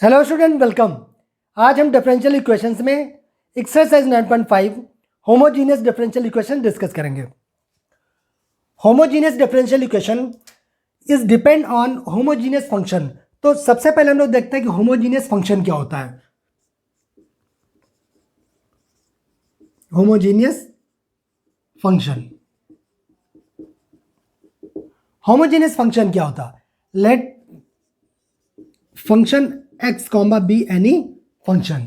Hello student, welcome. आज हम differential equations में exercise 9.5 homogeneous differential equation discuss करेंगे। Homogeneous differential equation is depend on homogeneous function. तो सबसे पहले हम लोग देखते हैं कि होमोजीनियस फंक्शन क्या होता है। होमोजीनियस फंक्शन, होमोजीनियस फंक्शन क्या होता है? Let function x comma B any function,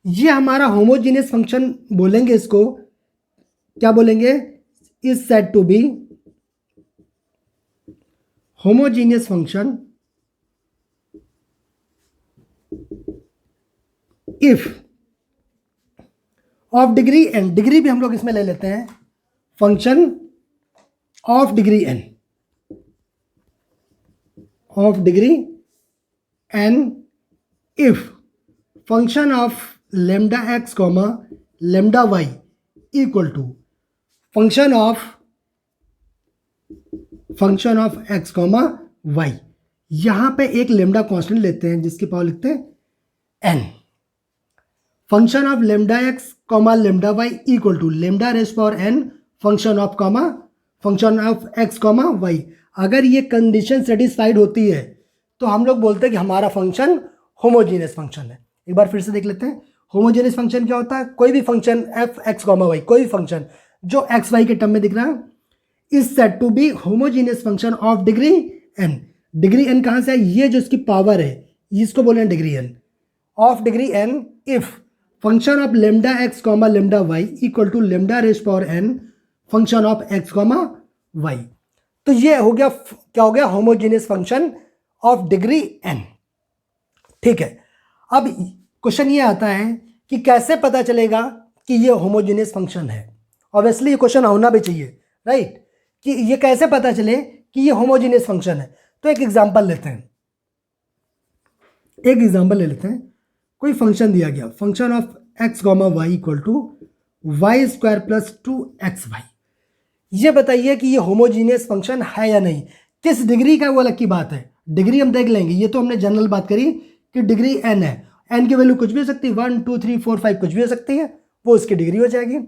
ये हमारा होमोजीनियस फंक्शन बोलेंगे। इसको क्या बोलेंगे? Is said to be homogeneous function if of degree N. Degree भी हम लोग इसमें ले लेते हैं, function of degree N, of degree N if function of lambda x comma lambda y equal to function of x comma y। यहां पे एक लेमडा कांस्टेंट लेते हैं जिसकी पावर लिखते हैं n। Function of lambda x comma lambda Y equal to lambda raise power n function of x comma Y. अगर ये कंडीशन सेटिस्फाइड होती है तो हम लोग बोलते हैं कि हमारा फंक्शन होमोजीनियस फंक्शन है। एक बार फिर से देख लेते हैं, होमोजीनियस फंक्शन क्या होता है? कोई भी function F X comma Y, कोई भी फंक्शन जो एक्स वाई के टर्म में दिख रहा है, is said to be homogeneous function of degree N. Degree N कहां से है? ये जो इसकी पावर है इसको बोले degree N, of degree N if function of lambda x comma lambda Y equal to lambda raise power N function of x comma Y. तो ये हो गया, क्या हो गया? Homogeneous function of degree N. ठीक है, अब क्वेश्चन ये आता है कि कैसे पता चलेगा कि ये होमोजेनियस फंक्शन है। ऑब्वियसली ये क्वेश्चन होना भी चाहिए, राइट, कि ये कैसे पता चले कि ये होमोजेनियस फंक्शन है। तो एक एग्जांपल लेते हैं, कोई फंक्शन दिया गया, function of x comma Y equal to Y square plus 2xy। ये बताइए कि ये होमोजीनियस फंक्शन है या नहीं। किस डिग्री का वो अलग की बात है, डिग्री हम देख लेंगे। ये तो हमने जनरल बात करी कि डिग्री n है, n की वैल्यू कुछ भी हो सकती है, 1 2 3 4 5 कुछ भी हो सकती है, वो उसकी डिग्री हो जाएगी।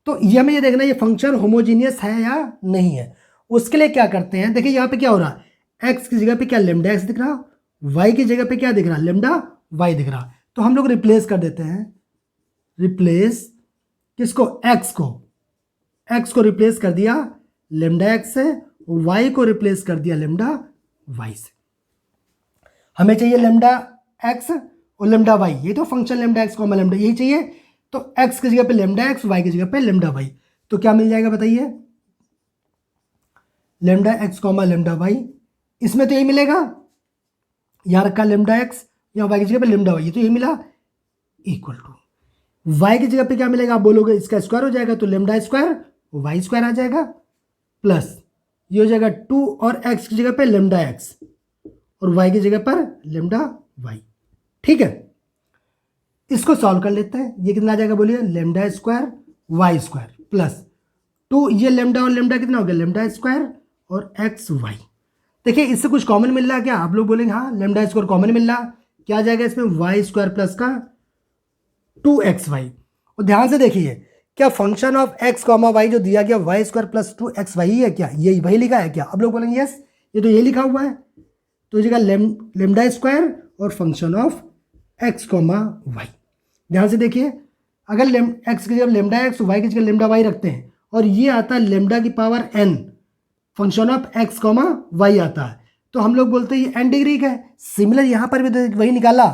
तो ये हमें ये देखना है ये फंक्शन होमोजीनियस है या नहीं है। उसके लिए क्या करते हैं, देखिए यहाँ पे क्या हो रहा है, x की जगह पे क्या लेमडा x दिख रहा, y की जगह पे क्या दिख रहा, लेमडा y दिख रहा। तो हम लोग रिप्लेस कर देते हैं, रिप्लेस किसको? x को रिप्लेस कर दिया लेमडा x से, y को रिप्लेस कर दिया लेमडा y से। हमें चाहिए लेमडा x और लेमडा y, ये तो function lambda x comma lambda, यही चाहिए। तो x की जगह पे लेमडा x, y की जगह पे लेमडा y। तो क्या मिल जाएगा बताइए? Lambda x comma lambda y, इसमें तो यही मिलेगा, यहां रखा लेमडा x, या y की जगह पे लेमडा y, तो ये मिला, इक्वल टू y की जगह पे क्या मिलेगा? आप बोलोगे इसका स्क्वायर हो जाएगा, तो लेमडा स्क्वायर y स्क्वायर आ जाएगा, प्लस ये हो जाएगा 2 और x की जगह पे लेमडा x और y की जगह पर लेमडा y। ठीक है, इसको सॉल्व कर लेते हैं। ये कितना आ जाएगा बोलिए? Lambda square y square plus 2, ये लेमडा और लेमडा कितना हो गया? लेमडा स्क्वायर और एक्स वाई। देखिए इससे कुछ कॉमन मिल रहा है क्या? आप लोग बोलेंगे हाँ लेमडा स्क्वायर कॉमन मिल रहा, क्या आ जाएगा इसमें? वाई स्क्वायर प्लस का 2xy। और ध्यान से देखिए, क्या function of x comma Y जो दिया गया वाई स्क्वायर प्लस 2xy है क्या? ये वही लिखा है क्या? आप लोग बोलेंगे यस, ये तो ये लिखा हुआ है। तो जगह लेमडा स्क्वायर और function of x comma Y. ध्यान से देखिए, अगर एक्स की जगह लेमडा एक्स, वाई की जगह लेमडा वाई रखते हैं और ये आता है लेमडा की power n function of x comma Y आता है, तो हम लोग बोलते हैं ये n डिग्री का है। सिमिलर यहाँ पर भी तो वही निकाला,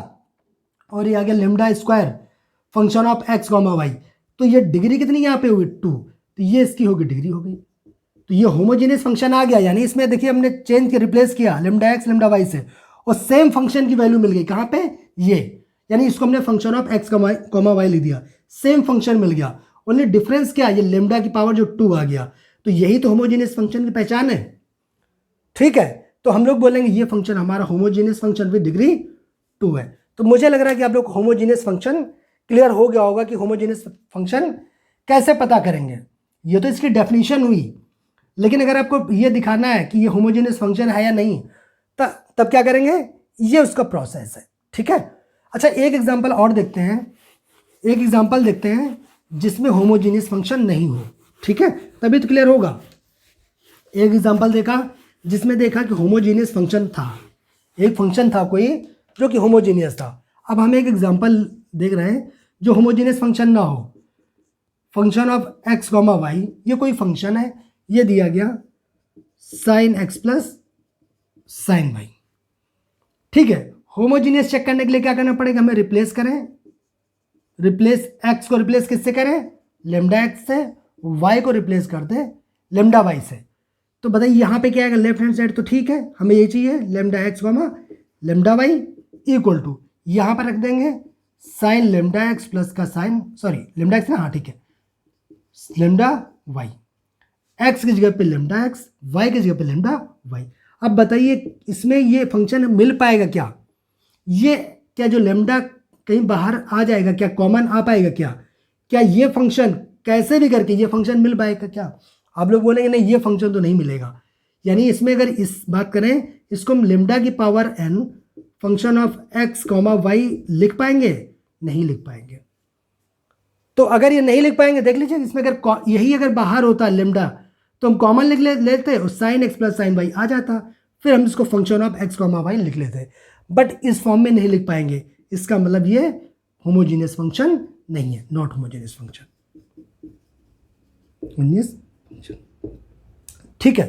और ये आ गया lambda square function of x comma Y. तो ये डिग्री कितनी यहाँ पे हुई? 2, तो ये इसकी होगी डिग्री हो गई। तो ये होमोजेनियस फंक्शन आ गया, यानी इसमें देखिए हमने चेंज रिप्लेस किया लेमडा एक्स लेमडा वाई से, और सेम फंक्शन की वैल्यू मिल गई कहाँ पे? ये, यानी इसको हमने function of x comma Y लिख दिया, सेम फंक्शन मिल गया। ओनली डिफरेंस क्या? ये लेमडा की पावर जो 2 आ गया। तो यही तो होमोजेनियस फंक्शन की पहचान है। ठीक है, तो हम लोग बोलेंगे ये फंक्शन हमारा होमोजेनियस फंक्शन विद डिग्री 2 है। तो मुझे लग रहा है कि आप लोग होमोजेनियस फंक्शन क्लियर हो गया होगा कि होमोजेनियस फंक्शन कैसे पता करेंगे। ये तो इसकी डेफिनेशन हुई, लेकिन अगर आपको ये दिखाना है कि ये होमोजेनियस फंक्शन है या नहीं, तब क्या करेंगे? ये उसका प्रोसेस है। ठीक है। अच्छा एक एग्जांपल और देखते हैं, एक एग्जांपल देखते हैं जिसमें होमोजीनियस फंक्शन नहीं हो, ठीक है, तभी तो क्लियर होगा। एक एग्जांपल देखा जिसमें देखा कि होमोजीनियस फंक्शन था, एक फंक्शन था कोई जो कि होमोजीनियस था। अब हम एक एग्जांपल देख रहे हैं जो होमोजीनियस फंक्शन ना हो, function of x comma Y, ये कोई फंक्शन है, ये दिया गया sine x plus sine Y, ठीक है। होमोजीनियस चेक करने के लिए क्या करना पड़ेगा, हमें रिप्लेस करें, रिप्लेस एक्स को रिप्लेस किससे करें, लेमडा एक्स से, वाई को रिप्लेस करते लेमडा वाई से। तो बताइए यहाँ पे क्या आएगा, लेफ्ट हैंड साइड तो ठीक है, हमें ये चाहिए lambda x comma lambda Y equal to, यहाँ पर रख देंगे साइन लेमडा एक्स प्लस का साइन, सॉरी लेमडा एक्स ना, हाँ ठीक है, लेमडा वाई, एक्स की जगह पे लेमडा एक्स, वाई की जगह पे लेमडा वाई। अब बताइए इसमें ये फंक्शन मिल पाएगा क्या, ये क्या जो लेमडा कहीं बाहर आ जाएगा क्या, कॉमन आ पाएगा क्या, क्या ये फंक्शन कैसे भी करके ये फंक्शन मिल पाएगा क्या? आप लोग बोलेंगे नहीं ये फंक्शन तो नहीं मिलेगा, यानी इसमें अगर इस बात करें इसको हम लेमडा की power n function of x comma Y लिख पाएंगे, नहीं लिख पाएंगे। तो अगर ये नहीं लिख पाएंगे, देख लीजिए इसमें अगर यही अगर बाहर होता लेमडा तो हम कॉमन लिख लेते और sine x plus sine y आ जाता, फिर हम इसको function of x comma Y लिख लेते, बट इस फॉर्म में नहीं लिख पाएंगे, इसका मतलब ये होमोजीनियस फंक्शन नहीं है, नॉट होमोजीनियस फंक्शन, ठीक है।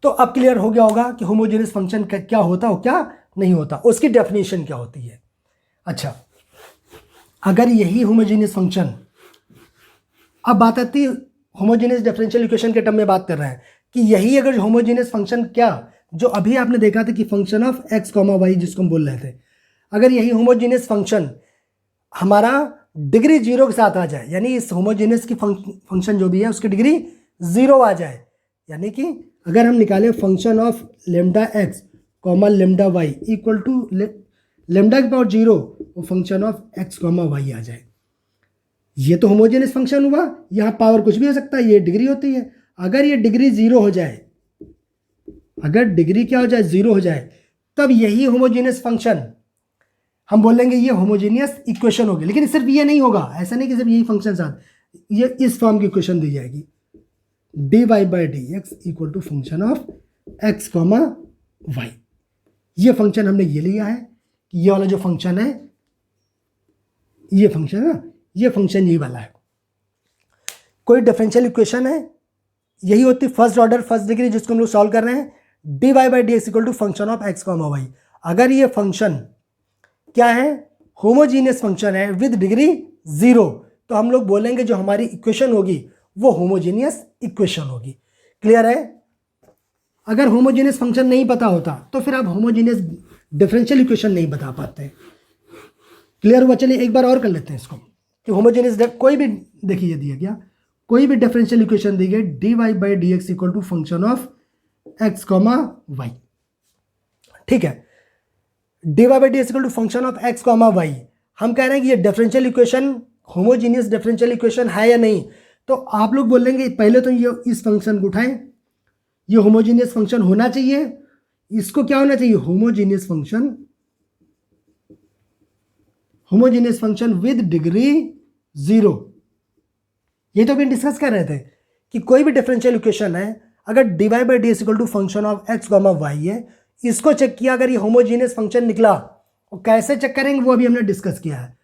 तो अब क्लियर हो गया होगा कि होमोजीनियस फंक्शन क्या होता है क्या नहीं होता, उसकी डेफिनेशन क्या होती है। अच्छा अगर यही होमोजीनियस फंक्शन, अब बात आती है होमोजीनियस डिफरेंशियल इक्वेशन के टर्म में बात कर रहे हैं कि यही अगर होमोजीनियस फंक्शन क्या जो अभी आपने देखा था कि function of x comma Y जिसको हम बोल रहे थे, अगर यही होमोजीनियस फंक्शन हमारा डिग्री 0 के साथ आ जाए, यानी इस होमोजीनियस की फंक्शन जो भी है उसकी डिग्री 0 आ जाए, यानी कि अगर हम निकालें function of lambda x comma lambda Y equal to lambda की पावर 0 और function of x comma y आ जाए, ये तो होमोजेनियस फंक्शन हुआ। यहाँ पावर कुछ भी हो सकता है, ये डिग्री होती है। अगर ये डिग्री 0 हो जाए, अगर डिग्री क्या हो जाए 0 हो जाए, तब यही होमोजेनियस फंक्शन हम बोलेंगे ये होमोजेनियस इक्वेशन होगी। लेकिन सिर्फ ये नहीं होगा, ऐसा नहीं कि सिर्फ यही फंक्शन साथ, ये इस फॉर्म की इक्वेशन दी जाएगी, dy by D x equal to function of x comma Y. ये फंक्शन हमने ये लिया है कि ये वाला जो फंक्शन है, ये फंक्शन है ना, ये फंक्शन ये वाला है। कोई डिफरेंशियल इक्वेशन है, यही होती है फर्स्ट ऑर्डर फर्स्ट डिग्री जिसको हम लोग सॉल्व कर रहे हैं, dy by D x equal to function of x comma Y. अगर ये फंक्शन क्या है, होमोजीनियस फंक्शन है विद डिग्री 0, तो हम लोग बोलेंगे जो हमारी इक्वेशन होगी वो होमोजीनियस इक्वेशन होगी। क्लियर है? अगर होमोजीनियस फंक्शन नहीं पता होता तो फिर आप होमोजीनियस डिफरेंशियल इक्वेशन नहीं बता पाते। क्लियर हुआ? चलिए एक बार और कर लेते हैं इसको कि होमोजीनियस कोई भी, देखिए दिया गया कोई भी डिफरेंशियल इक्वेशन दी गई dy by D x equal to function of x comma y, ठीक है, dy by D x equal to function of x comma y. हम कह रहे हैं कि ये differential equation homogeneous differential equation है या नहीं, तो आप लोग बोलेंगे पहले तो ये इस फंक्शन को उठाएं, ये होमोजीनियस फंक्शन होना चाहिए, इसको क्या होना चाहिए, होमोजीनियस फंक्शन विद डिग्री 0। ये तो अभी डिस्कस कर रहे थे कि कोई भी डिफरेंशियल इक्वेशन है, अगर dy by d equal to function of x comma y है, इसको चेक किया अगर ये होमोजीनियस फंक्शन निकला, और कैसे चेक करेंगे वो अभी हमने डिस्कस किया है,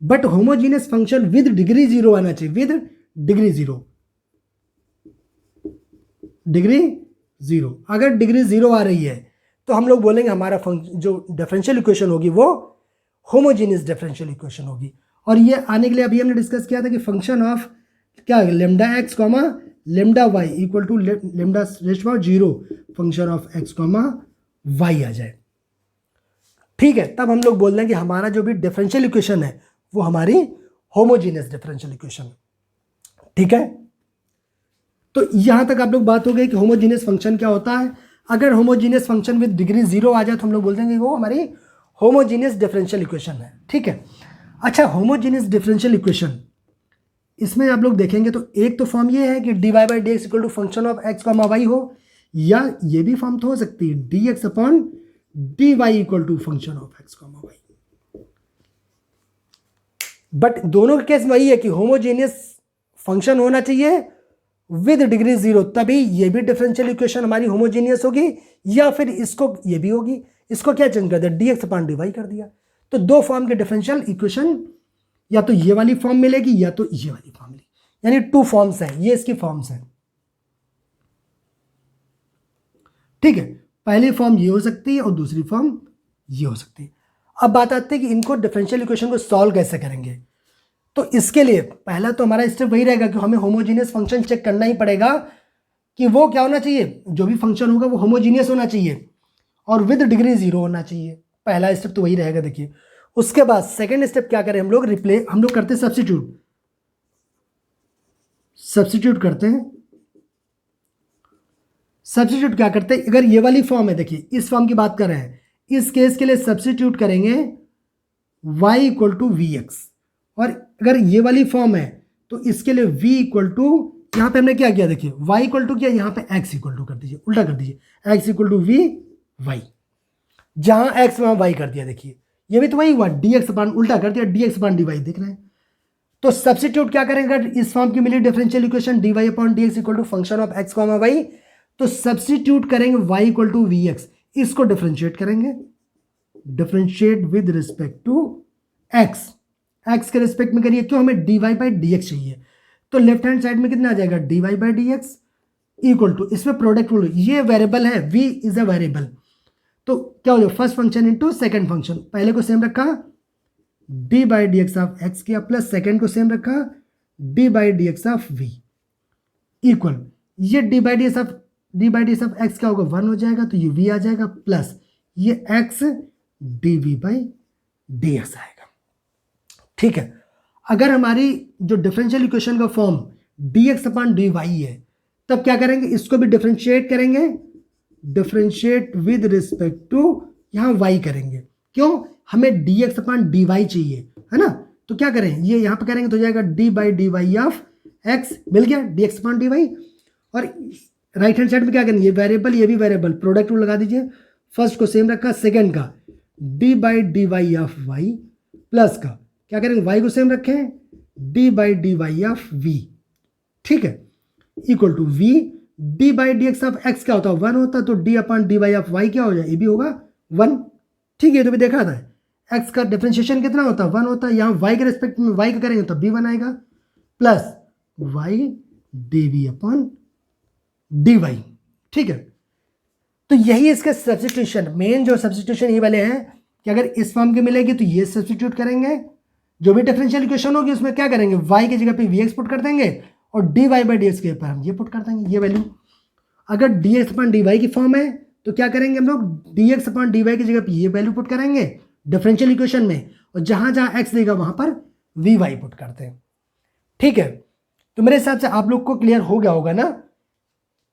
but homogeneous function with degree 0 आना चाहिए, विद डिग्री 0, डिग्री 0। अगर डिग्री 0 आ रही है तो हम लोग बोलेंगे हमारा फंक्शन जो डिफरेंशियल इक्वेशन होगी वो होमोजीनियस डिफरेंशियल इक्वेशन होगी। और ये आने के लिए अभी हमने डिस्कस किया था कि फंक्शन ऑफ क्या lambda x comma lambda Y equal to lambda rest power 0 function of x comma y आ जाए, ठीक है, तब हम लोग बोल देंगे हमारा जो भी डिफरेंशियल इक्वेशन है वो हमारी होमोजीनियस डिफरेंशियल इक्वेशन, ठीक है। तो यहां तक आप लोग बात हो गई कि होमोजीनियस फंक्शन क्या होता है। अगर होमोजीनियस फंक्शन विद डिग्री 0 आ जाए तो हम लोग बोल देंगे वो हमारी होमोजीनियस डिफरेंशियल इक्वेशन है, ठीक है। अच्छा, होमोजीनियस डिफरेंशियल इक्वेशन, इसमें आप लोग देखेंगे तो एक तो फॉर्म ये है कि dy by D x equal to function of x comma y हो, या ये भी फॉर्म तो हो सकती है dx upon dy equal to function of x comma y. But दोनों के केस में वही है कि होमोजेनियस फंक्शन होना चाहिए विद डिग्री 0, तभी ये भी डिफरेंशियल इक्वेशन हमारी होमोजेनियस होगी, या फिर इसको ये भी होगी। इसको क्या चेंज कर दिया, dx अपॉन dy कर दिया। तो दो फॉर्म के डिफरेंशियल इक्वेशन, या तो ये वाली फॉर्म मिलेगी या तो ये वाली फॉर्म मिलेगी, यानी टू फॉर्म्स है, ये इसकी फॉर्म्स है। ठीक है, पहली फॉर्म ये हो सकती है और दूसरी फॉर्म ये हो सकती है। अब बात आती है कि इनको डिफरेंशियल इक्वेशन को सॉल्व कैसे करेंगे। तो इसके लिए पहला तो हमारा स्टेप वही रहेगा कि हमें होमोजीनियस फंक्शन चेक करना ही पड़ेगा कि वो क्या होना चाहिए, जो भी फंक्शन होगा वो होमोजीनियस होना चाहिए और विद डिग्री 0 होना चाहिए। पहला स्टेप तो वही रहेगा। देखिए उसके बाद सेकेंड स्टेप क्या करें हम लोग, हम लोग करते हैं सब्स्टिट्यूट करते हैं। सब्स्टिट्यूट क्या करते हैं, अगर ये वाली फॉर्म है, देखिए इस फॉर्म की बात कर रहे हैं, इस केस के लिए सब्स्टिट्यूट करेंगे y equal to v x, और अगर ये वाली फॉर्म है तो इसके लिए v इक्वल टू, यहां पे हमने क्या किया, देखिए y इक्वल टू किया, यहां पे x इक्वल टू कर दीजिए, उल्टा कर दीजिए, x equal to v y, जहां x वहां y कर दिया। देखिए ये भी तो वही हुआ, dx अपॉन उल्टा कर दिया, dx अपॉन dy देख रहे हैं। तो सब्स्टिट्यूट क्या करेंगे, इस फॉर्म की मिली differential equation dy upon dx equal to function of x comma y, तो सब्स्टिट्यूट करेंगे y equal to v x, इसको डिफरेंशिएट करेंगे, differentiate with respect to x के रिस्पेक्ट में करिए, क्यों, हमें dy बाई dx चाहिए। तो लेफ्ट हैंड साइड में कितना आ जाएगा, dy by dx equal to, इसमें प्रोडक्ट रूल, ये वेरिएबल है, v इज अ वेरिएबल, तो क्या हो जाएगा first function into second function, पहले को सेम रखा d by D x of x किया, प्लस सेकेंड को सेम रखा d by D x of v equal, ये d by D x of x क्या होगा, 1 हो जाएगा, तो ये v आ जाएगा, प्लस ये x d v by D x आएगा। ठीक है, अगर हमारी जो डिफरेंशियल इक्वेशन का form d x upon d y है, तब क्या करेंगे, इसको भी डिफरेंशिएट करेंगे, डिफरेंशिएट विद रिस्पेक्ट टू यहां y करेंगे, क्यों, हमें d x upon d y चाहिए, है ना। तो क्या करें, ये यहां पे करेंगे तो हो जाएगा d by d y of x, मिल गया d x upon d y, और राइट हैंड साइड में क्या करेंगे, ये वेरिएबल ये भी वेरिएबल, प्रोडक्ट रूल लगा दीजिए, फर्स्ट को सेम रखा, सेकेंड का d by d y of y, plus का क्या करेंगे, वाई को सेम रखें, d by d y of v, ठीक है, equal to v d by D x of x क्या होता है, 1 होता है, तो d upon d y of y क्या हो जाए, ये भी होगा 1। ठीक है, तो भी देखा था एक्स का डिफरेंशिएशन कितना होता है, 1 होता है, यहाँ वाई के रिस्पेक्ट में वाई का करेंगे तो बी 1 आएगा, plus y d v upon d y. ठीक है, तो यही इसके सब्स्टिट्यूशन, मेन जो सब्स्टिट्यूशन ये वाले हैं कि अगर इस फॉर्म की मिलेगी तो ये सब्स्टिट्यूट करेंगे, जो भी डिफरेंशियल इक्वेशन होगी उसमें क्या करेंगे, y की जगह पे वी एक्स पुट कर देंगे और d y by D x के ऊपर हम ये पुट कर देंगे, ये वैल्यू। अगर d x upon d y की फॉर्म है तो क्या करेंगे हम लोग, d x upon d y की जगह पे ये वैल्यू पुट करेंगे डिफरेंशियल इक्वेशन में, और जहां जहां x देगा वहां पर वी वाई पुट करते हैं। ठीक है, तो मेरे हिसाब से आप लोग को क्लियर हो गया होगा ना,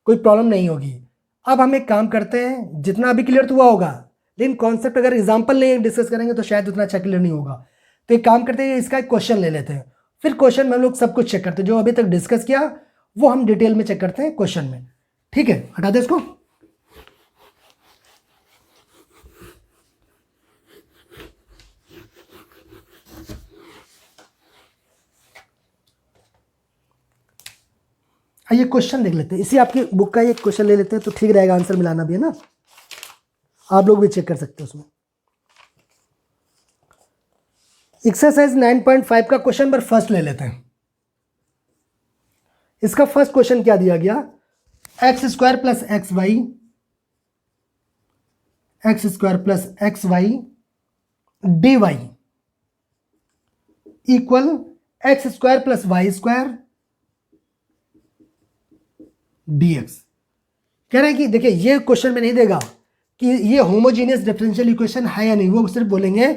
कोई प्रॉब्लम नहीं होगी। अब हम एक काम करते हैं, जितना अभी क्लियर तो हुआ होगा, लेकिन कॉन्सेप्ट अगर एग्जाम्पल नहीं डिस्कस करेंगे तो शायद उतना अच्छा क्लियर नहीं होगा। तो एक काम करते हैं, इसका एक क्वेश्चन ले लेते हैं, फिर क्वेश्चन में हम लोग सब कुछ चेक करते हैं, जो अभी तक डिस्कस किया वो हम डिटेल में चेक करते हैं क्वेश्चन में। ठीक है, हटा दे इसको। आइए क्वेश्चन देख लेते हैं, इसी आपकी बुक का एक क्वेश्चन ले लेते हैं तो ठीक रहेगा, आंसर मिलाना भी है ना, आप लोग भी चेक कर सकते हैं उसमें। एक्सरसाइज 9.5 का क्वेश्चन नंबर फर्स्ट ले लेते हैं। इसका फर्स्ट क्वेश्चन क्या दिया गया, x square plus x y d y equal x square plus y square dx। कह रहे हैं कि देखिए ये क्वेश्चन में नहीं देगा कि ये होमोजीनियस डिफरेंशियल इक्वेशन है या नहीं, वो सिर्फ बोलेंगे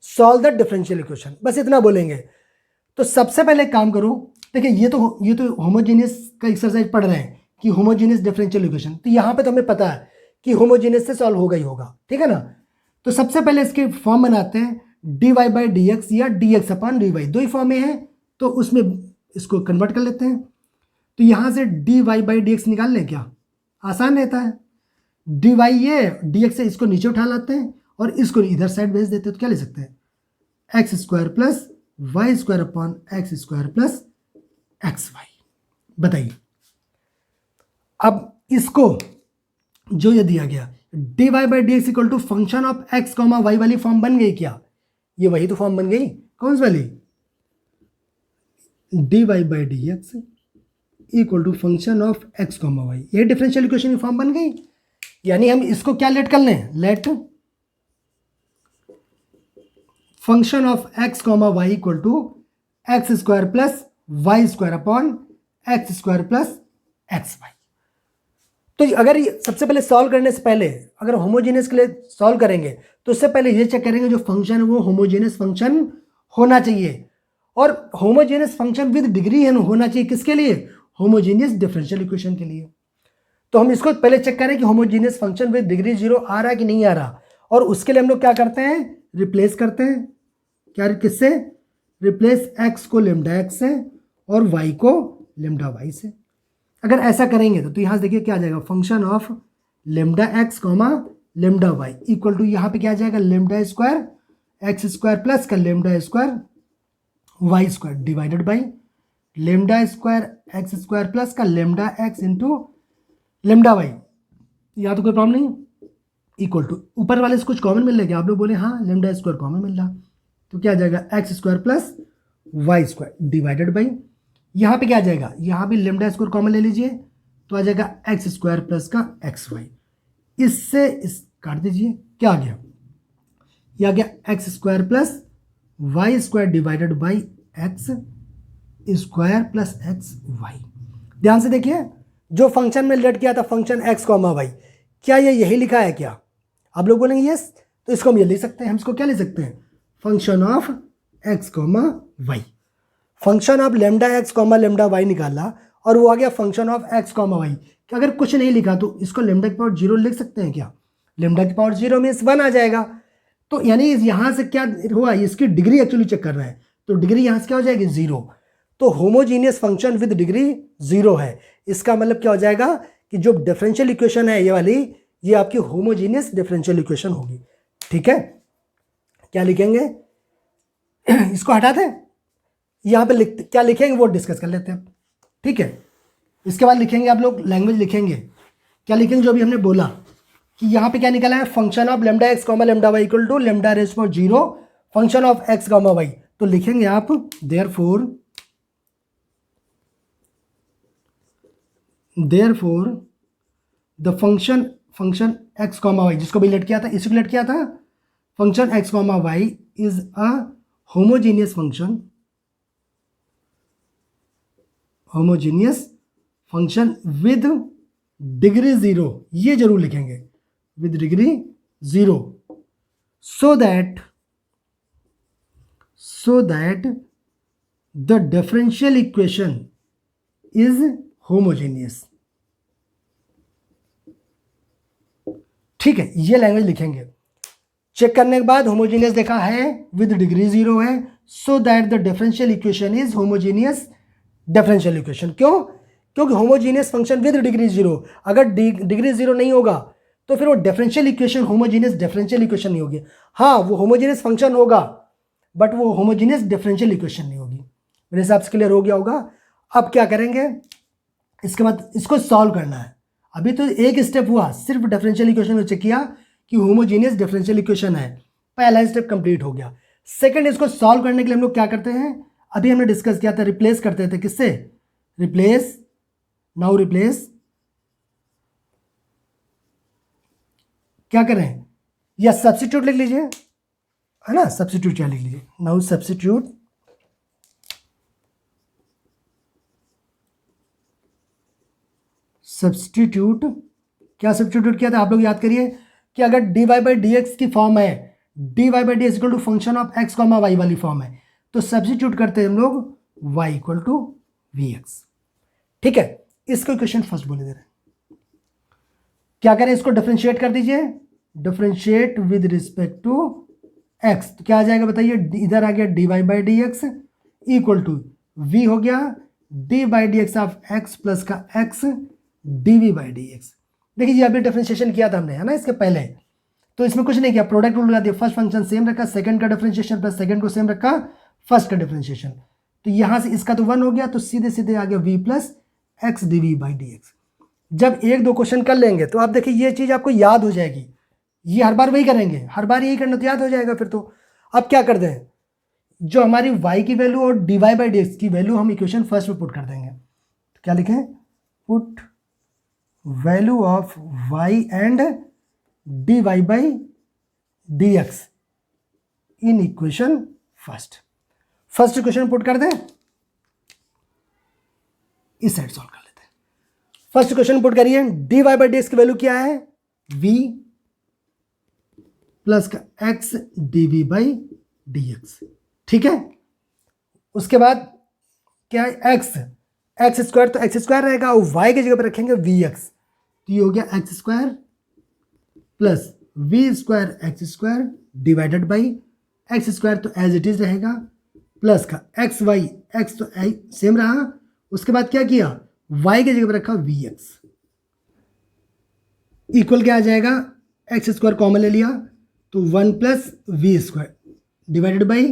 सॉल्व द डिफरेंशियल इक्वेशन, बस इतना बोलेंगे। तो सबसे पहले काम करो, देखिए ये तो होमोजीनियस का एक्सरसाइज पढ़ रहे हैं कि होमोजीनियस डिफरेंशियल इक्वेशन, तो यहाँ पे तो हमें पता है कि होमोजीनियस से सॉल्व होगा ही होगा, ठीक है ना। तो सबसे पहले इसके फॉर्म बनाते हैं, d y by D x या d x upon d y, दो ही फॉर्म में है, तो उसमें इसको कन्वर्ट कर लेते हैं। तो यहाँ से d y by D x निकाल लें, क्या आसान रहता है, डी वाई ये डी एक्स से इसको नीचे उठा लाते हैं और इसको इधर साइड भेज देते हैं, तो क्या ले सकते हैं, x square plus y square upon x square plus x y. बताइए अब इसको जो ये दिया गया d y by D x equal to function of x comma y वाली फॉर्म बन गई क्या? ये वही तो फॉर्म बन गई, कौन सी वाली? D y by D x equal to function of x comma Y, ये डिफरेंशियल इक्वेशन की फॉर्म बन गई। यानी हम इसको क्या लेट कर लें, let function of x comma Y equal to x square plus y square upon x square plus x y. तो अगर सबसे पहले सॉल्व करने से पहले अगर होमोजेनियस के लिए सॉल्व करेंगे तो उससे पहले ये चेक करेंगे जो फंक्शन है वो होमोजेनियस फंक्शन होना चाहिए, और होमोजेनियस फंक्शन विद डिग्री है होना चाहिए किसके लिए? होमोजेनियस डिफरेंशियल इक्वेशन के लिए। तो हम इसको पहले चेक करें कि होमोजेनियस फंक्शन विद डिग्री 0 आ रहा है कि नहीं आ रहा, और उसके लिए हम लोग क्या करते हैं, रिप्लेस करते हैं। क्या किससे? रिप्लेस एक्स को लेमडा एक्स से और वाई को लेमडा वाई से। अगर ऐसा करेंगे तो यहाँ से देखिए क्या आ जाएगा, function of lambda x comma lambda Y equal to यहाँ पे क्या आ जाएगा, lambda square x square plus का lambda square y square divided by lambda square x square plus का lambda x into lambda y. यहाँ तो कोई प्रॉब्लम नहीं, इक्वल टू ऊपर वाले से कुछ कॉमन मिल रहा, आप लोग बोले हाँ लेमडा स्क्वायर कॉमन मिल रहा, तो क्या आ जाएगा x square plus y square divided by यहाँ पे क्या आ जाएगा, यहाँ भी लेमडा स्क्वायर कॉमन ले लीजिए तो आ जाएगा एक्स स्क्वायर प्लस का एक्स वाई। इससे इस काट दीजिए, क्या आ गया, ये आ गया x square plus y square divided by x square plus x y. ध्यान से देखिए जो फंक्शन में लेट किया था फंक्शन एक्स कॉमा वाई, क्या ये यही लिखा है क्या? आप लोग बोलेंगे यस, तो इसको हम ये लिख सकते हैं, हम इसको क्या लिख सकते हैं, function of x comma y. Function of lambda x comma lambda y निकाला और वो आ गया function of x comma y. कि अगर कुछ नहीं लिखा तो इसको लेमडा की पावर 0 लिख सकते हैं क्या? लेमडा की पावर 0 मीन्स 1 आ जाएगा। तो यानी यहाँ से क्या हुआ, इसकी डिग्री एक्चुअली चेक कर रहे हैं, तो डिग्री यहाँ से क्या हो जाएगी 0। तो होमोजीनियस फंक्शन विद डिग्री 0 है, इसका मतलब क्या हो जाएगा कि जो डिफरेंशियल इक्वेशन है ये वाली, ये आपकी होमोजीनियस डिफरेंशियल इक्वेशन होगी। ठीक है, क्या लिखेंगे इसको हटा दें, यहाँ पे क्या लिखेंगे वो डिस्कस कर लेते हैं। ठीक है, इसके बाद लिखेंगे आप लोग लैंग्वेज लिखेंगे, क्या लिखेंगे जो भी हमने बोला कि यहाँ पे क्या निकला है, function of lambda x comma lambda Y equal to lambda raise for 0 function of x comma Y. तो लिखेंगे आप therefore the function x comma Y, जिसको भी लेट किया था इसको लेट किया था, function x comma y is a homogeneous function with degree 0, ये जरूर लिखेंगे with degree 0, so that the differential equation is homogeneous. ठीक है, ये लैंग्वेज लिखेंगे। चेक करने के बाद होमोजीनियस देखा है विद डिग्री 0 है, सो that the differential equation is homogeneous differential equation. क्यों? क्योंकि होमोजीनियस फंक्शन विद डिग्री 0, अगर डिग्री 0 नहीं होगा तो फिर वो differential equation homogeneous differential equation नहीं होगी। हाँ वो होमोजीनियस फंक्शन होगा बट वो होमोजीनियस डिफरेंशियल इक्वेशन नहीं होगी। मेरे हिसाब से क्लियर हो गया होगा। अब क्या करेंगे, इसके बाद इसको सॉल्व करना है। अभी तो एक स्टेप हुआ, सिर्फ डिफरेंशियल इक्वेशन को चेक किया कि होमोजीनियस डिफरेंशियल इक्वेशन है, पहला स्टेप कंप्लीट हो गया। सेकंड, इसको सॉल्व करने के लिए हम लोग क्या करते हैं, अभी हमने डिस्कस किया था, रिप्लेस करते थे किससे, रिप्लेस, नाउ रिप्लेस, क्या करें या सब्स्टिट्यूट लिख लीजिए, है ना, सब्स्टिट्यूट क्या लिख लीजिए, नाउ सब्स्टिट्यूट क्या सब्स्टिट्यूट किया था आप लोग याद करिए कि अगर dy बाई डी एक्स की फॉर्म है, dy by D x equal to function of x comma y वाली फॉर्म है, तो सब्स्टिट्यूट करते हैं हम लोग y equal to v x. ठीक है, इसको इक्वेशन फर्स्ट बोले दे रहे हैं, क्या करें, इसको डिफरेंशिएट कर दीजिए, differentiate with respect to x, तो क्या आ जाएगा बताइए, इधर आ गया dy by D x equal to v हो गया d by D x of x plus का x dv by D x. देखिए जी अभी डिफरेंशिएशन किया था हमने, है ना, इसके पहले, तो इसमें कुछ नहीं किया, प्रोडक्ट रूल लगा दिया, फर्स्ट फंक्शन सेम रखा, सेकंड का डिफरेंशिएशन प्लस सेकंड को सेम रखा, फर्स्ट का डिफ्रेंशिएशन। तो यहाँ से इसका तो 1 हो गया, तो सीधे सीधे आ गया v plus x d v by D x. जब एक दो क्वेश्चन कर लेंगे तो आप देखिए ये चीज़ आपको याद हो जाएगी, ये हर बार वही करेंगे, हर बार यही करना तो याद हो जाएगा फिर तो। अब क्या कर दें, जो हमारी y की वैल्यू और dy बाई डी एक्स की वैल्यू हम इक्वेशन फर्स्ट में पुट कर देंगे। तो क्या लिखें, put value of y and dy by D x in equation first equation put कर दें, इस साइड सॉल्व कर लेते हैं। फर्स्ट इक्वेशन पुट करिए, dy बाई डी एक्स की वैल्यू क्या है, v प्लस का x dv by D x, ठीक है। उसके बाद क्या है, एक्स स्क्वायर, तो एक्स स्क्वायर रहेगा और y की जगह पर रखेंगे vx, तो ये हो गया x square plus v square x square divided by x square, तो एज इट इज रहेगा, प्लस का एक्स वाई, एक्स तो सेम रहा। उसके बाद क्या किया, y की जगह पर रखा vx, इक्वल क्या आ जाएगा, एक्स स्क्वायर कॉमन ले लिया तो 1 plus v square divided by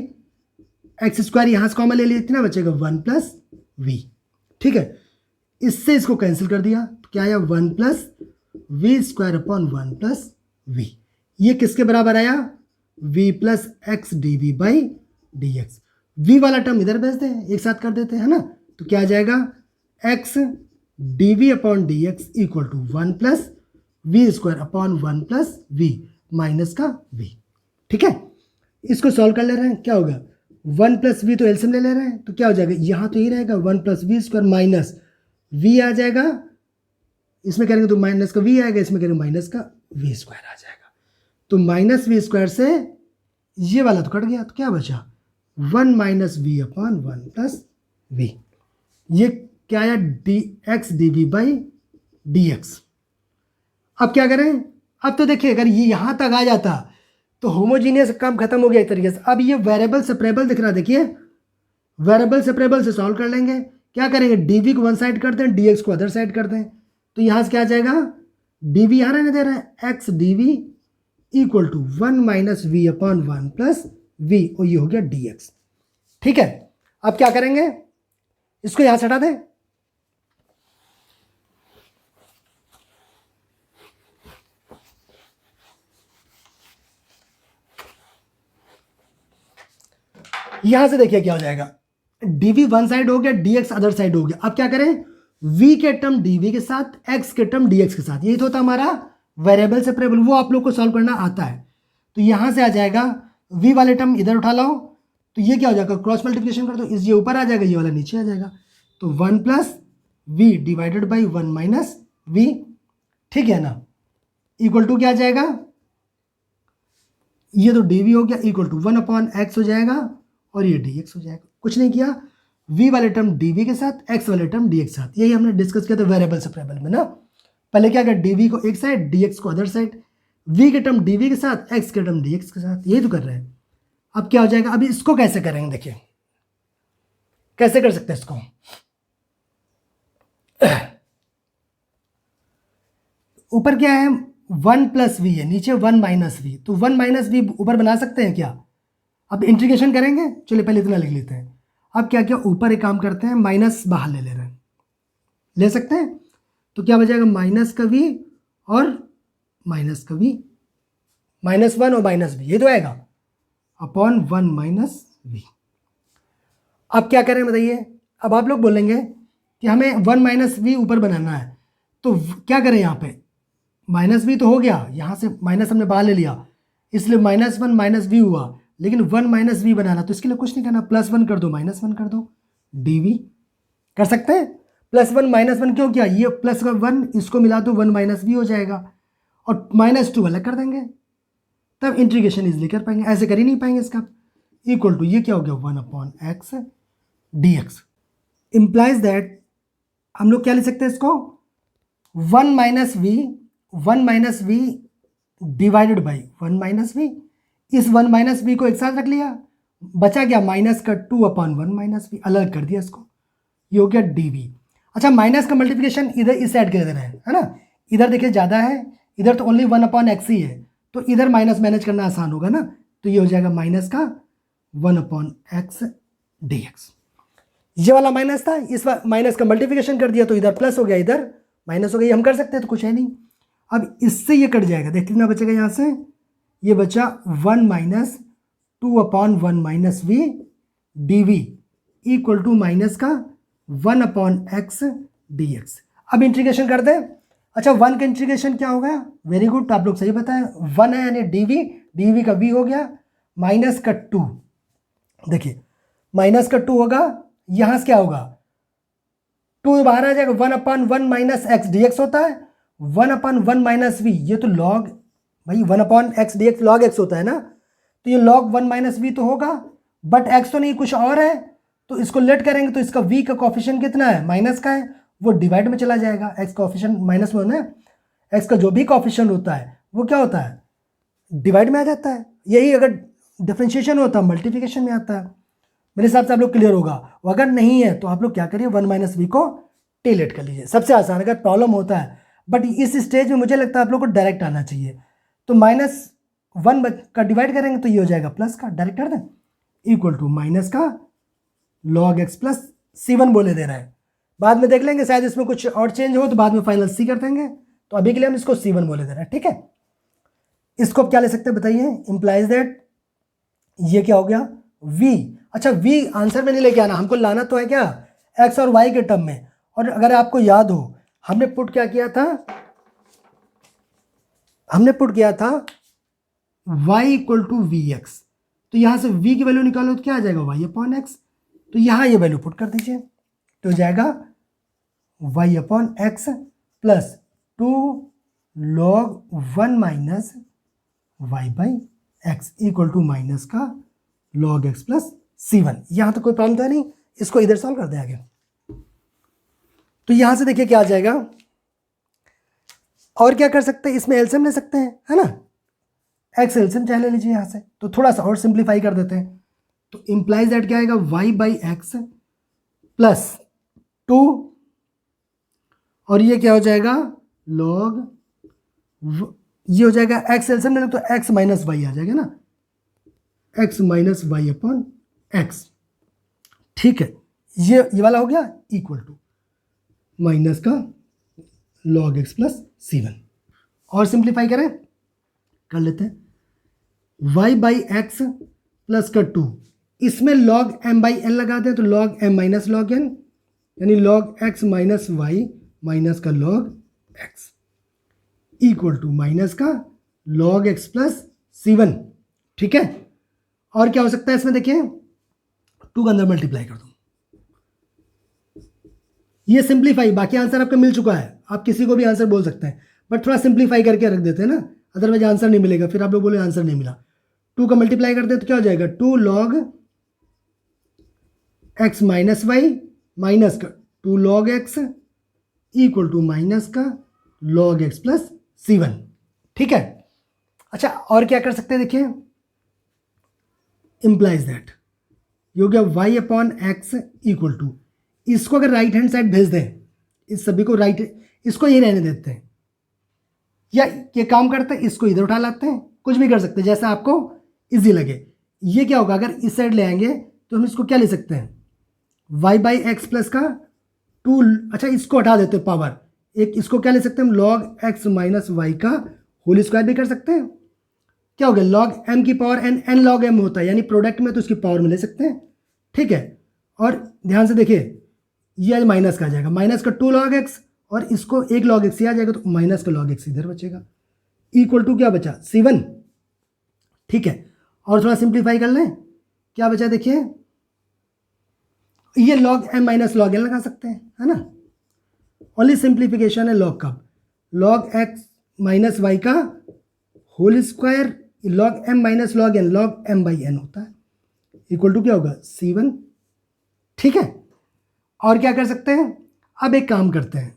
x square, यहाँ से कॉमन ले लिया, कितना बचेगा 1 प्लस वी, ठीक है। इससे इसको कैंसिल कर दिया तो क्या आया 1 plus v square upon 1 plus v. ये किसके बराबर आया, v plus x d v by D x. V वाला टर्म इधर भेज दें, एक साथ कर देते हैं ना, तो क्या आ जाएगा x d v upon d x equal to 1 plus v square upon 1 plus v minus का v, ठीक है। इसको सॉल्व कर ले रहे हैं, क्या होगा 1 प्लस वी तो एलसीएम ले रहे हैं, तो क्या हो जाएगा, यहाँ तो ये रहेगा 1 plus v square minus v आ जाएगा, इसमें करेंगे तो माइनस का v आएगा, इसमें करेंगे माइनस का v स्क्वायर आ जाएगा। तो माइनस वी स्क्वायर से ये वाला तो कट गया, तो क्या बचा 1 minus v upon 1 plus v. ये क्या आया, d x d v by D x. अब क्या करें, अब तो देखिए अगर ये यहाँ तक आ जाता तो होमोजीनियस काम खत्म हो गया एक तरीके से। अब ये वेरिएबल सेपरेबल दिख रहा, देखिए वेरिएबल सेपरेबल से सॉल्व कर लेंगे। क्या करेंगे, डीवी को वन साइड कर दें, डीएक्स को अदर साइड कर दें, तो यहाँ से क्या आ जाएगा, डीवी यहाँ रहने दे रहा है, x d v equal to 1 minus v upon 1 plus v, और ये हो गया डीएक्स, ठीक है। अब क्या करेंगे, इसको यहाँ से हटा दें, यहां से देखिए क्या हो जाएगा, dv वन साइड हो गया, dx अदर साइड हो गया। अब क्या करें, v के टर्म dv के साथ, x के टर्म dx के साथ, यही तो होता हमारा वेरिएबल सेपरेबल, वो आप लोग को सॉल्व करना आता है। तो यहां से आ जाएगा v वाले टर्म इधर उठा लाओ, तो ये क्या हो जाएगा, क्रॉस मल्टीप्लिकेशन कर दो, इस ये ऊपर आ जाएगा, ये वाला नीचे आ जाएगा, तो 1 plus v divided by 1 minus v, ठीक है ना, इक्वल टू क्या आ जाएगा, ये तो dv हो गया इक्वल टू 1 अपॉन एक्स हो जाएगा और ये dx हो जाएगा। कुछ नहीं किया, v वाले टर्म dv के साथ, x वाले टर्म dx के साथ, यही हमने डिस्कस किया था वेरिएबल सेपरेबल में ना। पहले क्या किया, dv को एक साइड, dx को अदर साइड, v के टर्म dv के साथ, x के टर्म dx के साथ, यही तो कर रहे हैं। अब क्या हो जाएगा, अभी इसको कैसे करेंगे, देखिए कैसे कर सकते हैं इसको। ऊपर क्या है 1 प्लस वी है, नीचे 1 माइनस वी, तो 1 माइनस वी ऊपर बना सकते हैं क्या। अब इंटीग्रेशन करेंगे, चलिए पहले इतना लिख लेते हैं। अब क्या क्या ऊपर एक काम करते हैं, माइनस बाहर ले रहे हैं, ले सकते हैं, तो क्या बचेगा माइनस का वी और माइनस का वी, -1 और माइनस वी, ये तो आएगा अपॉन 1 माइनस वी। अब क्या करें बताइए, अब आप लोग बोलेंगे कि हमें 1 माइनस वी ऊपर बनाना है, तो क्या करें, यहाँ पे माइनस वी तो हो गया, यहाँ से माइनस हमने बाहर ले लिया, इसलिए -1 माइनस वी हुआ, लेकिन 1 माइनस वी बनाना, तो इसके लिए कुछ नहीं करना, +1 कर दो, -1 कर दो, dv कर सकते हैं। +1 -1 क्यों किया, ये +1 इसको मिला दो, 1 माइनस वी हो जाएगा, और -2 अलग कर देंगे, तब इंटीग्रेशन इजिली कर पाएंगे, ऐसे कर ही नहीं पाएंगे इसका। इक्वल टू ये क्या हो गया 1 upon x dx, implies that हम लोग क्या लिख सकते हैं इसको, 1 minus v divided by 1 minus v, इस 1 माइनस वी को एक साथ रख लिया, बचा गया माइनस का 2 अपॉन 1 माइनस वी, अलग कर दिया इसको, ये हो गया dv। अच्छा, माइनस का मल्टीप्लिकेशन इधर इस साइड कर देना है ना, इधर देखिए ज़्यादा है, इधर तो ओनली 1 अपॉन एक्स ही है, तो इधर माइनस मैनेज करना आसान होगा ना, तो ये हो जाएगा माइनस का 1 अपॉन एक्स dx। ये वाला माइनस था, इस माइनस का मल्टीप्लिकेशन कर दिया तो इधर प्लस हो गया, इधर माइनस हो गया। हम कर सकते हैं तो कुछ है नहीं। अब इससे ये कट जाएगा, देख कितना बचेगा यहाँ से, ये बचा 1 minus 2/1 minus v dv equal to minus का 1/x dx। अब इंटीग्रेशन कर दे। अच्छा 1 का इंटीग्रेशन क्या होगा, वेरी गुड, आप लोग सही बताएं, 1 है यानी dv का v हो गया माइनस का 2। देखिए माइनस का 2 होगा, यहाँ से क्या होगा, 2 बाहर आ जाएगा, 1/1 माइनस एक्स dx होता है, 1/1 माइनस v, ये तो लॉग, भाई 1/x dx log x होता है ना, तो ये log 1 माइनस वी तो होगा, बट x तो नहीं कुछ और है, तो इसको लेट करेंगे तो इसका v का कॉफिशिएंट कितना है, माइनस का है, वो डिवाइड में चला जाएगा, x कॉफिशिएंट माइनस में है, x का जो भी कॉफिशिएंट होता है वो क्या होता है, डिवाइड में आ जाता है। यही अगर डिफरेंशिएशन होता है मल्टीप्लिकेशन में आता है। मेरे हिसाब से आप लोग क्लियर होगा। अगर नहीं है तो आप लोग क्या करिए, 1 माइनस वी को टेलेट कर लीजिए, सबसे आसान। अगर प्रॉब्लम होता है, बट इस स्टेज में मुझे लगता है आप लोग को डायरेक्ट आना चाहिए, तो -1 का डिवाइड करेंगे तो ये हो जाएगा प्लस का, डायरेक्ट कर दें, इक्वल टू माइनस का log x प्लस c1 बोले दे रहा है। बाद में देख लेंगे, शायद इसमें कुछ और चेंज हो तो बाद में फाइनल c कर देंगे, तो अभी के लिए हम इसको c1 बोले दे रहे हैं, ठीक है। इसको आप क्या ले सकते हैं बताइए, इंप्लाइज दैट ये क्या हो गया v। अच्छा v आंसर में नहीं लेके आना, हमको लाना तो है क्या x और y के टर्म में। और अगर आपको याद हो हमने पुट क्या किया था, हमने पुट किया था y equal to v x, तो यहां से v की वैल्यू निकालो तो क्या आ जाएगा y/x, तो यहां ये वैल्यू पुट कर दीजिए तो हो जाएगा y/x plus 2 log 1 minus y/x equal to minus का log x प्लस c1। यहां तो कोई प्रॉब्लम तो है नहीं, इसको इधर सॉल्व कर दें आगे। तो यहां से देखिए क्या आ जाएगा, और क्या कर सकते हैं, इसमें एलसीएम ले सकते हैं, है ना, एक्स एलसीएम चाहे ले लीजिए यहाँ से, तो थोड़ा सा और सिंप्लीफाई कर देते हैं, तो इंप्लाइज दैट क्या आएगा y/x प्लस 2, और ये क्या हो जाएगा log, ये हो जाएगा x एलसीएम ले लो तो x माइनस वाई आ जाएगा ना, x माइनस y/x, ठीक है। ये वाला हो गया इक्वल टू माइनस का log x प्लस c1। और सिंप्लीफाई करें, कर लेते हैं, y/x प्लस का 2, इसमें log m/n लगा दें तो log m minus log n, यानी log x minus y minus का log x equal to minus का log x प्लस c1, ठीक है। और क्या हो सकता है इसमें, देखिए 2 के अंदर मल्टीप्लाई कर दो, ये सिंप्लीफाई, बाकी आंसर आपका मिल चुका है, आप किसी को भी आंसर बोल सकते हैं, बट थोड़ा सिंप्लीफाई करके रख देते हैं ना, अदरवाइज आंसर नहीं मिलेगा, फिर आप लोग बोले आंसर नहीं मिला। 2 का मल्टीप्लाई करते हैं तो क्या हो जाएगा 2 log x minus y minus का 2 log x equal to minus का log x प्लस c1, ठीक है। अच्छा और क्या कर सकते हैं, देखिए इंप्लाइज दैट ये हो गया y/x इक्वल टू, इसको अगर राइट हैंड साइड भेज दें, इस सभी को राइट, इसको यही रहने देते हैं, या ये काम करते हैं इसको इधर उठा लाते हैं, कुछ भी कर सकते हैं जैसा आपको इजी लगे। ये क्या होगा, अगर इस साइड ले आएंगे तो हम इसको क्या ले सकते हैं y/x प्लस का 2, अच्छा इसको हटा देते हैं पावर, एक इसको क्या ले सकते हैं हम log x माइनस वाई का होल स्क्वायर भी कर सकते हैं। क्या हो गया log m की पावर n log m होता है, यानी प्रोडक्ट में तो इसकी पावर में ले सकते हैं, ठीक है। और ध्यान से देखिए ये आज माइनस का आ जाएगा, माइनस का 2 log x, और इसको 1 log x आ जाएगा तो माइनस का log x इधर बचेगा, इक्वल टू क्या बचा c1, ठीक है। और थोड़ा सिंप्लीफाई कर लें, क्या बचा देखिए, ये log m minus log n लगा सकते हैं, है ना, ओनली सिंप्लीफिकेशन है log का, log x माइनस वाई का whole square log m minus log n, log m/n होता है, इक्वल टू क्या होगा c1, ठीक है। और क्या कर सकते हैं, अब एक काम करते हैं,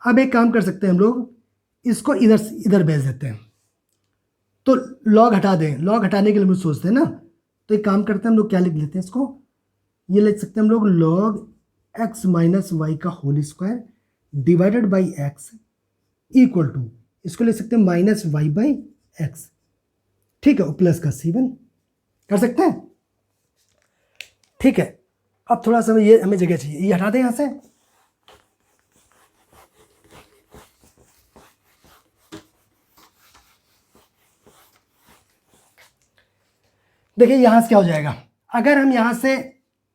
अब एक काम कर सकते हैं हम लोग, इसको इधर भेज देते हैं, तो log हटा दें, log हटाने के लिए मुझे सोचते हैं ना, तो एक काम करते हैं हम लोग, क्या लिख लेते हैं इसको, ये लिख सकते हैं हम लोग log x माइनस वाई का whole square divided by x equal to, इसको लिख सकते हैं माइनस y/x, ठीक है, प्लस का c1 कर सकते हैं, ठीक। ठीक है, अब थोड़ा सा ये हमें जगह चाहिए, ये हटा दें यहाँ से। देखिए यहाँ से क्या हो जाएगा, अगर हम यहाँ से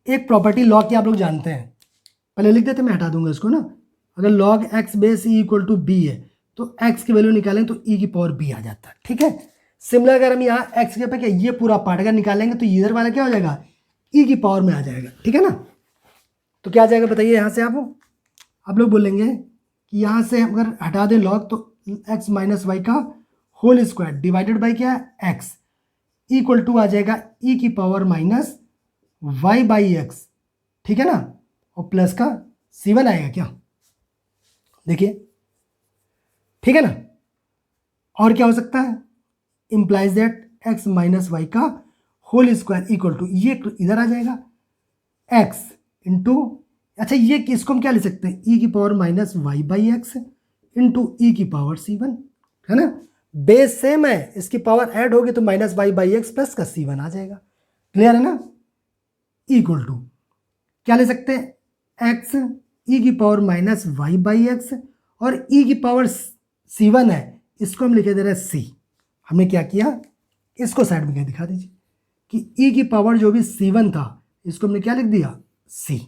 एक प्रॉपर्टी लॉग की आप लोग जानते हैं, पहले लिख देते, मैं हटा दूंगा इसको ना। अगर log x base e equal to b है तो एक्स की वैल्यू निकालेंगे तो ई की पावर बी आ जाता है, ठीक है। सिमिलर अगर हम यहाँ एक्स के पे क्या ये पूरा पार्ट अगर निकालेंगे तो इधर वाला क्या हो जाएगा, ई की पावर में आ जाएगा, ठीक है ना। तो क्या आ जाएगा बताइए यहाँ से आप लोग बोलेंगे कि यहाँ से अगर हटा दें लॉग तो एक्स माइनस वाई का होल स्क्वायर डिवाइडेड बाई क्या है एक्स इक्वल टू आ जाएगा ई की power minus y by x, ठीक है ना, और प्लस का C1 आएगा क्या, देखिए, ठीक है ना। और क्या हो सकता है, implies that x minus y का होल स्क्वायर इक्वल टू ये इधर आ जाएगा एक्स इंटू, अच्छा ये इसको हम क्या ले सकते हैं, ई की power minus y by x into e की पावर C1, है ना। बेस सेम है, इसकी पावर ऐड होगी तो minus y by x plus का C1 आ जाएगा, क्लियर है ना। इक्वल टू क्या ले सकते हैं, एक्स ई की power minus y by x और ई की पावर C1 है, इसको हम लिखे दे रहे हैं C। हमने क्या किया, इसको साइड में क्या दिखा दीजिए कि ई की पावर जो भी C1 था इसको हमने क्या लिख दिया C।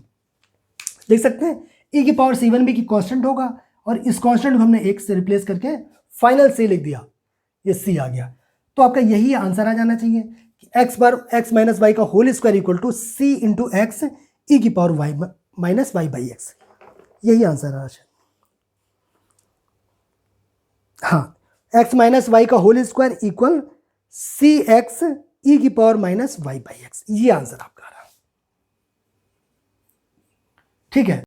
देख सकते हैं ई की पावर C1 भी की कांस्टेंट होगा और इस कांस्टेंट को हमने एक से रिप्लेस करके फाइनल C लिख दिया, ये C आ गया। तो आपका यही आंसर आ जाना चाहिए कि x bar x minus y का whole square equal to C into x e की power y minus y by x, यही आंसर आ जाए। हाँ, एक्स माइनस वाई का whole square equal C x e की power minus y by x, ये answer आपका आ रहा, ठीक है।